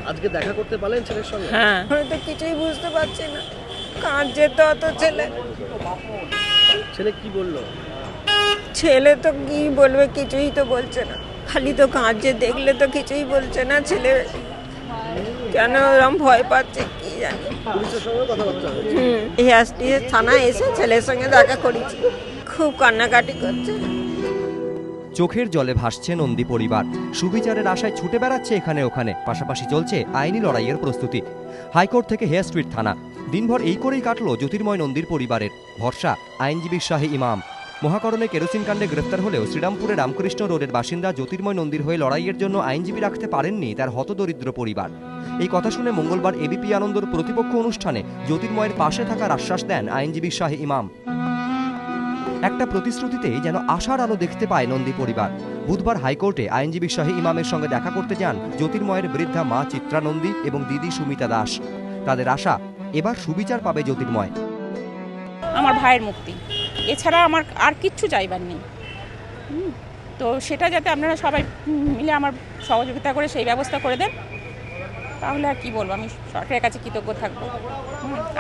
আজকে দেখা করতে পারলেন ছেলের সঙ্গে? হ্যাঁ, আমি তো কিছুই বুঝতে পারছি না, কাঁদছে তো অত ছেলে। ছেলে কি বললো? ছেলে তো কি বলবে, কিছুই তো বলছে না, খালি তো কাঁদছে, দেখলে তো কিছুই বলছে না ছেলে। কেন ওরকম ভয় পাচ্ছে কি জানি। পুলিশের সঙ্গে কথাবার্তা হয়েছে? হেয়ার থানায় এসে ছেলের সঙ্গে দেখা করেছি, খুব কান্নাকাটি করছে। চোখের জলে ভাসছে নন্দী পরিবার, সুবিচারের আশায় ছুটে বেড়াচ্ছে এখানে ওখানে, পাশাপাশি চলছে আইনি লড়াইয়ের প্রস্তুতি। হাইকোর্ট থেকে হেয়ার স্ট্রিট থানা, দিনভর এই করেই কাটলো জ্যোতির্ময় নন্দীর পরিবারের। ভরসা আইনজীবী শাহী ইমাম। মহাকরণে কেরোসিন কাণ্ডে গ্রেফতার হলেও শ্রীরামপুরে রামকৃষ্ণ রোডের বাসিন্দা জ্যোতির্ময় নন্দীর হয়ে লড়াইয়ের জন্য আইনজীবী রাখতে পারেননি তার হতদরিদ্র পরিবার। এই কথা শুনে মঙ্গলবার এবিপি আনন্দর প্রতিপক্ষ অনুষ্ঠানে জ্যোতির্ময়ের পাশে থাকার আশ্বাস দেন আইনজীবী শাহী ইমাম। একটা প্রতিশ্রুতিতেই যেন আশার আলো দেখতে পায় নন্দী পরিবার। বুধবার হাইকোর্টে আইনজীবী শাহী ইমামের সঙ্গে দেখা করতে যান জ্যোতির্ময়ের বৃদ্ধা মা চিত্রা নন্দী এবং দিদি সুমিতা দাস। তাদের আশা, এবার সুবিচার পাবে জ্যোতির্ময়। আমার ভাইয়ের মুক্তি, এছাড়া আমার আর কিচ্ছু চাইবার নেই। তো সেটা যাতে আপনারা সবাই মিলে আমার সহযোগিতা করে সেই ব্যবস্থা করে দেন, তাহলে আর কি বলবো, আমি সরকারের কাছে কৃতজ্ঞ থাকবো।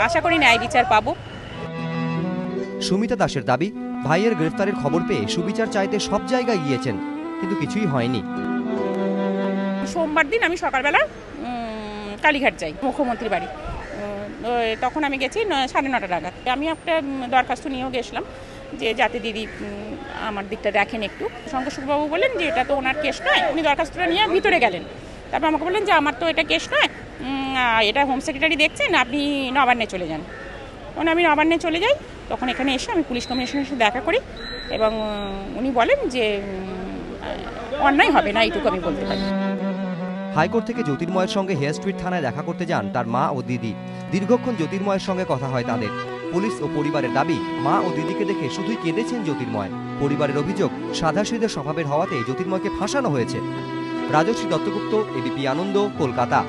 আশা করি ন্যায় বিচার পাবো। সুমিতা দাসের দাবি, ভাইয়ের গ্রেফতারের খবর পেয়ে সুবিচার চাইতে সব জায়গায় গিয়েছেন, কিন্তু কিছুই হয়নি। সোমবার দিন আমি সকালবেলা কালীঘাট যাই, মুখ্যমন্ত্রীর বাড়ি। তখন আমি গেছি 9:30 নাগাদ। আমি একটা দরখাস্ত নিয়েও গেছিলাম যে যাতে দিদি আমার দিকটা দেখেন একটু। শঙ্করবাবু বললেন যে এটা তো ওনার কেস নয়, উনি দরখাস্তটা নিয়ে ভিতরে গেলেন। তারপর আমাকে বললেন যে আমার তো এটা কেস নয়, এটা হোম সেক্রেটারি দেখছেন, আপনি নবান্নে চলে যান। তখন আমি নবান্নে চলে যাই। তখন এখানে এসে আমি পুলিশ কমিশনারের সাথে দেখা করি এবং উনি বলেন যে অন্যায় হবে না, এইটুকু আমি বলতে পারি। হাইকোর্ট থেকে জ্যোতির্ময়ের সঙ্গে হেয়ার স্ট্রিট থানায় দেখা করতে যান তার মা ও দিদি। দীর্ঘক্ষণ জ্যোতির্ময়ের সঙ্গে কথা হয় তাদের। পুলিশ ও পরিবারের দাবি, মা ও দিদিকে দেখে শুধুই কেঁদেছেন জ্যোতির্ময়। পরিবারের অভিযোগ, সাধাসিধে স্বভাবের হওয়াতে জ্যোতির্ময়কে ফাঁসানো হয়েছে। রাজশ্রী দত্তগুপ্ত, এবিপি আনন্দ, কলকাতা।